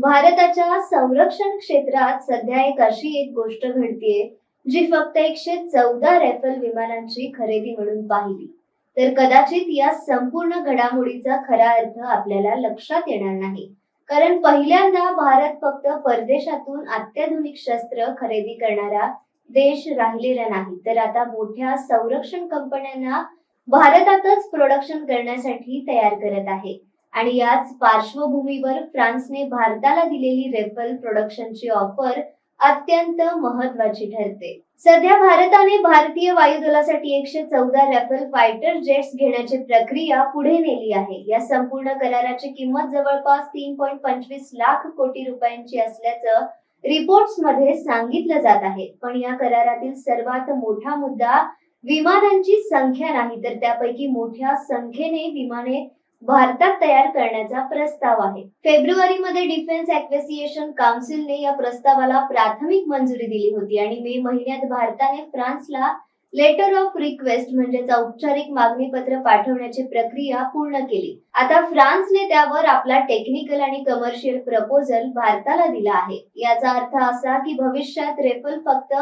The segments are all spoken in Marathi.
भारताच्या संरक्षण क्षेत्रात सध्या एक गोष्ट घडतीये जी फक्त 114 रायफल विमानांची खरेदी म्हणून पाहिली तर कदाचित या संपूर्ण घडामोडीचा खरा अर्थ आपल्याला लक्षात येणार नाही. कारण पहिल्यांदा भारत फक्त परदेशातून अत्याधुनिक शस्त्र खरेदी करणारा देश राहिलेला नाही, तर आता मोठ्या संरक्षण कंपन्यांना भारतातच प्रोडक्शन करण्यासाठी तयार करत आहे. आणि याच पार्श्वभूमीवर फ्रान्सने भारताला दिलेली रेफल प्रोडक्शनची ऑफर अत्यंत महत्वाची ठरते. सध्या भारताने भारतीय वायुदलासाठी 114 राफेल फायटर जेट्स घेण्याची प्रक्रिया पुढे नेली आहे. या संपूर्ण कराराची किंमत जवळपास 3.25 लाख कोटी रुपयांची असल्याचं रिपोर्ट्स मध्ये सांगितलं जात आहे. पण या करारातील सर्वात मोठा मुद्दा विमानांची संख्या नाही, तर त्यापैकी मोठ्या संख्येने विमाने भारतात तयार करण्याचा प्रस्ताव आहे. फेब्रुवारीमध्ये डिफेन्स ॲक्विजिशन काउन्सिलने या प्रस्तावाला प्राथमिक मंजुरी दिली होती आणि मे महिन्यात भारताने फ्रान्सला लेटर ऑफ रिक्वेस्ट म्हणजेच औपचारिक मागणी पत्र पाठवण्याची प्रक्रिया पूर्ण केली. आता फ्रान्सने त्यावर आपला टेक्निकल आणि कमर्शियल प्रपोजल भारताला दिला आहे. याचा अर्थ असा की भविष्यात रेफल फक्त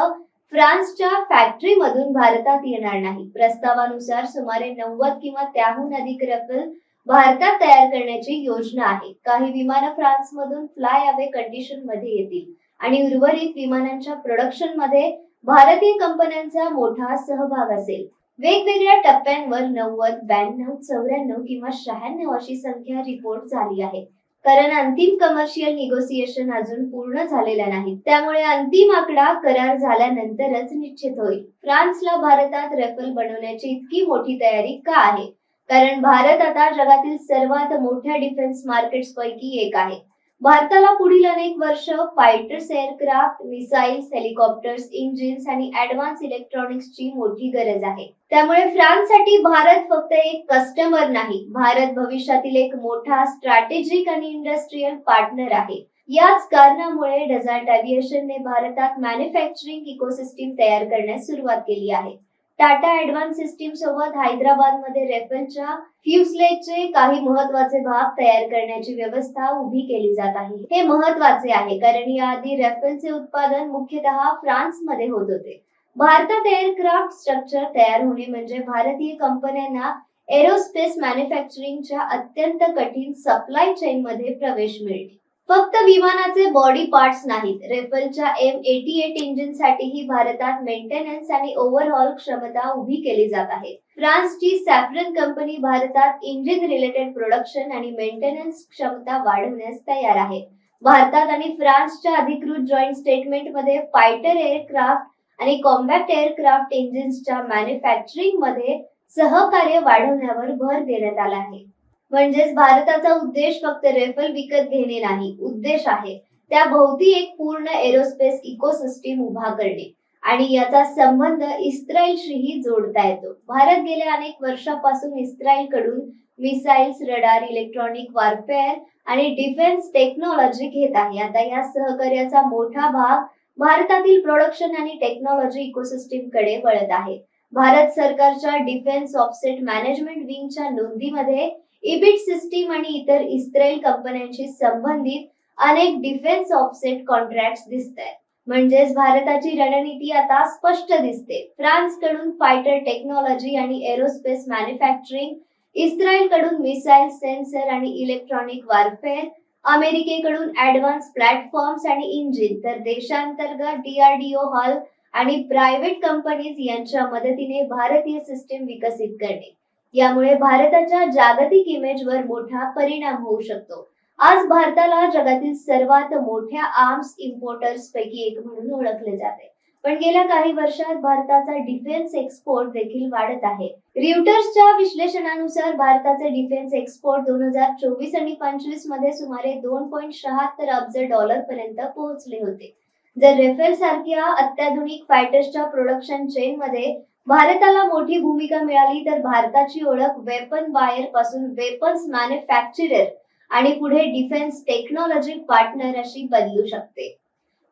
फ्रान्सच्या फॅक्टरीमधून भारतात येणार नाही. प्रस्तावानुसार सुमारे 90 किंवा त्याहून अधिक रेफल भारतात तयार करण्याची योजना आहे. काही विमानं फ्रान्समधून फ्लाय अवे कंडिशन मध्ये येतील आणि उर्वरित विमानांच्या प्रोडक्शन मध्ये भारतीय कंपन्यांचा मोठा सहभाग असेल. वेगवेगळ्या टप्प्यांवर 90, 92, 94 किंवा 96 अशी संख्या रिपोर्ट झाली आहे. कारण अंतिम कमर्शियल निगोसिएशन अजून पूर्ण झालेला नाही, त्यामुळे अंतिम आकडा करार झाल्यानंतरच निश्चित होईल. फ्रान्सला भारतात रेफल बनवण्याची इतकी मोठी तयारी का आहे? कारण भारत आता जगातील सर्वात मोठ्या डिफेन्स मार्केट्स पैकी एक आहे. भारताला पुढील अनेक वर्ष fighters aircraft, missiles, helicopters, engines आणि ऍडव्हान्स इलेक्ट्रॉनिक्सची मोठी गरज आहे. त्यामुळे फ्रान्ससाठी भारत फक्त एक कस्टमर नाही, भारत भविष्यातील एक मोठा स्ट्रॅटेजिक आणि इंडस्ट्रियल पार्टनर आहे. याच कारणामुळे डझाल्ट एव्हिएशनने भारतात मॅन्युफॅक्चरिंग इकोसिस्टीम तयार करण्यास सुरुवात केली आहे. टाटा ऍडव्हान्स सिस्टीम सोबत हैदराबाद मध्ये रेफेलच्या फ्युजलेजचे काही महत्वाचे भाग तयार करण्याची व्यवस्था उभी केली जात आहे. हे महत्वाचे आहे कारण याआधी रेफेलचे उत्पादन मुख्यतः फ्रान्स मध्ये होत होते. भारतात एअरक्राफ्ट स्ट्रक्चर तयार होणे म्हणजे भारतीय कंपन्यांना एरोस्पेस मॅन्युफॅक्चरिंगच्या अत्यंत कठीण सप्लाय चेन मध्ये प्रवेश मिळेल. फक्त विमानाचे बॉडी पार्ट्स नाहीत, रेफेलच्या M88 इंजिन साठीही भारतात मेंटेनन्स आणि ओव्हरहॉल क्षमता उभी केली जात आहे. फ्रान्सची सॅफ्रन कंपनी भारतात इंजिन रिलेटेड प्रोडक्शन आणि मेंटेनन्स क्षमता वाढवण्यास तयार आहे. भारतात आणि फ्रान्सच्या अधिकृत जॉईंट स्टेटमेंट मध्ये फायटर एअरक्राफ्ट आणि कॉम्बॅक्ट एअरक्राफ्ट इंजिन्सच्या मॅन्युफॅक्चरिंग मध्ये सहकार्य वाढवण्यावर भर देण्यात आला आहे. म्हणजेच भारताचा उद्देश फक्त रेफेल विकत घेणे नाही, उद्देश आहे त्या भोवती एक पूर्ण एरोस्पेस इकोसिस्टीम उभा करणे आणि याचा संबंध इस्रायलशीही जोडता येतो. भारत गेल्या अनेक वर्षापासून इस्रायलकडून मिसाइल्स, रडार, इलेक्ट्रॉनिक वॉरफेअर आणि डिफेन्स टेक्नॉलॉजी घेत आहे. आता या सहकार्याचा मोठा भाग भारतातील प्रोडक्शन आणि टेक्नॉलॉजी इकोसिस्टीम कडे वळत आहे. भारत सरकारच्या डिफेन्स ऑफसेट मॅनेजमेंट विंगच्या नोंदीमध्ये इबिट सिस्टीम आणि इतर इस्रायल कंपन्यांशी संबंधित अनेक डिफेन्स ऑफसेट कॉन्ट्रॅक्ट्स दिसतात. म्हणजेच भारताची रणनीती आता स्पष्ट दिसते. फ्रान्स कडून फायटर टेक्नॉलॉजी आणि एरोस्पेस मॅन्युफॅक्चरिंग, इस्रायल कडून मिसाइल, सेन्सर आणि इलेक्ट्रॉनिक वॉरफेअर, अमेरिकेकडून ऍडव्हान्स प्लॅटफॉर्म्स आणि इंजिन, तर देशांतर्गत DRDO, हॉल आणि प्रायव्हेट कंपनीज यांच्या मदतीने भारतीय सिस्टीम विकसित करणे. यामुळे भारताच्या जागतिक इमेजवर मोठा परिणाम होऊ शकतो. आज भारताला जगातील सर्वात मोठ्या आर्म्स इम्पोर्टर्स पैकी एक म्हणून ओळखले जाते. पण गेल्या काही वर्षात भारताचा डिफेन्स एक्सपोर्ट देखील वाढत आहे. रिउटर्सच्या विश्लेषणानुसार भारताचे डिफेन्स एक्सपोर्ट 2024 आणि 25 मध्ये सुमारे 2.76 अब्ज डॉलर पर्यंत पोहोचले होते. जर रेफेल सारख्या अत्याधुनिक फायटर्सच्या प्रोडक्शन चेन मध्ये भारताला मोठी भूमिका मिळाली तर भारताची ओळख वेपन बायर पासून वेपन्स मॅन्युफॅक्चरर आणि पुढे डिफेन्स टेक्नॉलॉजी पार्टनर अशी बदलू शकते.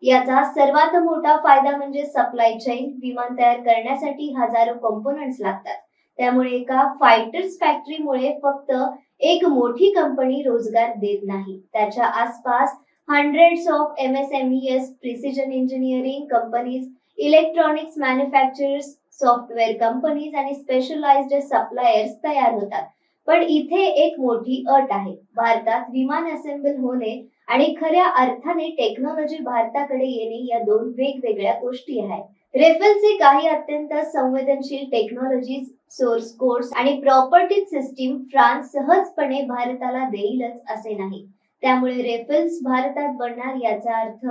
याचा सर्वात मोठा फायदा म्हणजे सप्लाय चेन. विमान तयार करण्यासाठी हजारो कंपोनंट्स लागतात. त्यामुळे एका फायटर्स फॅक्टरीमुळे फक्त एक मोठी कंपनी रोजगार देत नाही, त्याच्या आसपास hundreds of MSMEs, precision engineering companies, electronics manufacturers, software companies आणि स्पेशलाइज्ड सप्लायर्स तयार होतात. पण इथे एक मोठी अट आहे. भारतात विमान असेंबल होणे आणि खऱ्या अर्थाने टेक्नॉलॉजी भारताकडे येणे या दोन वेगवेगळ्या गोष्टी आहेत. रेफेलचे काही अत्यंत संवेदनशील टेक्नॉलॉजीज, सोर्स कोड्स आणि प्रॉपर्टी सिस्टीम फ्रान्स सहजपणे भारताला देईलच असे नाही. त्यामुळे रेफेल्स भारतात बनणार याचा अर्थ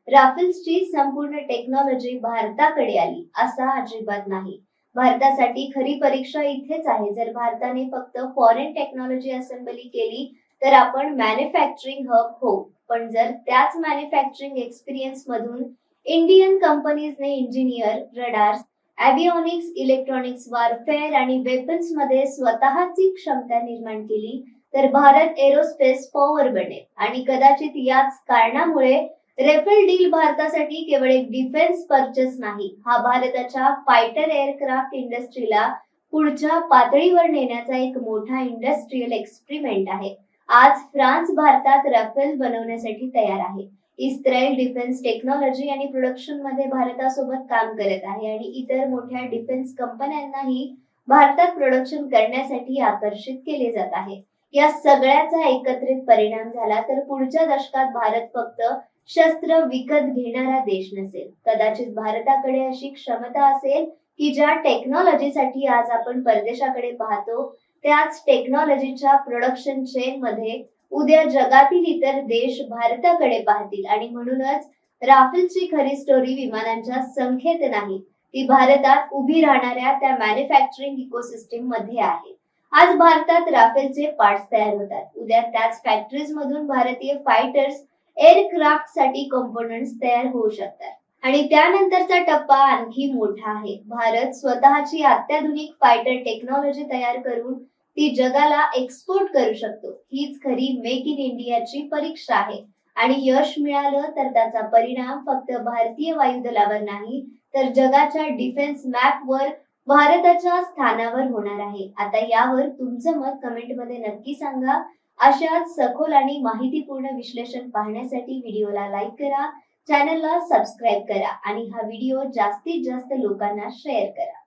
राफेल्सची संपूर्ण टेक्नॉलॉजी भारताकडे आली असा अजिबात नाही. भारतासाठी खरी परीक्षा इथेच आहे. जर भारताने फक्त फॉरेन टेक्नॉलॉजी असेंबली केली तर आपण मॅन्युफॅक्चरिंग हब होऊ. पण जर त्याच मॅन्युफॅक्चरिंग एक्सपिरियन्स मधून Indian कंपनीजने engineer, radars, avionics, electronics, वारफेअर आणि वेपन्स मध्ये स्वतःची क्षमता निर्माण केली तर भारत एरोस्पेस पॉवर बनेल. आणि कदाचित याच कारणामुळे रेफेल डील भारतासाठी केवळ एक डिफेन्स परचेस नाही, हा भारताच्या फायटर एअरक्राफ्ट इंडस्ट्रीला पुढच्या पातळीवर नेण्याचा एक मोठा इंडस्ट्रियल एक्सपेरिमेंट आहे. आज फ्रान्स भारतात राफेल बनवण्यासाठी तयार आहे. इस्रायल डिफेन्स टेक्नॉलॉजी आणि प्रोडक्शन मध्ये भारतासोबत काम करत आहे आणि इतर मोठ्या डिफेन्स कंपन्यांनाही भारतात प्रोडक्शन करण्यासाठी आकर्षित केले जात आहे. या सगळ्याचा एकत्रित परिणाम झाला तर पुढच्या दशकात भारत फक्त शस्त्र विकत घेणारा देश नसेल. कदाचित भारताकडे अशी क्षमता असेल की ज्या टेक्नॉलॉजीसाठी आज आपण परदेशाकडे पाहतो त्याच टेक्नॉलॉजीच्या प्रोडक्शन चेन मध्ये उद्या जगातील इतर देश भारताकडे पाहतील. आणि म्हणूनच राफेलची खरी स्टोरी विमानांच्या संख्येत नाही, ती भारतात उभी राहणाऱ्या त्या मॅन्युफॅक्चरिंग इकोसिस्टीम मध्ये आहे. आज भारतात राफेलचे पार्ट्स तयार होतात. उद्या त्याच फॅक्टरीज मधून भारतीय फायटर्स एअरक्राफ्ट साठी कंपोनंट्स तयार होऊ शकतात. आणि त्यानंतरचा टप्पा आणखी मोठा आहे. भारत स्वतःची अत्याधुनिक फायटर टेक्नॉलॉजी तयार करून ती जगाला एक्सपोर्ट करू शकतो. हीच खरी मेक इन इंडियाची परीक्षा आहे. आणि यश मिळालं तर त्याचा परिणाम फक्त भारतीय वायुदलावर नाही तर जगाच्या डिफेन्स मॅप वर भारताच्या स्थानावर होणार आहे. आता यावर तुमचं मत कमेंट मध्ये नक्की सांगा. अशाच सखोल आणि माहितीपूर्ण विश्लेषण पाहण्यासाठी व्हिडिओला लाईक करा, चॅनलला सबस्क्राईब करा आणि हा व्हिडिओ जास्तीत जास्त लोकांना शेअर करा.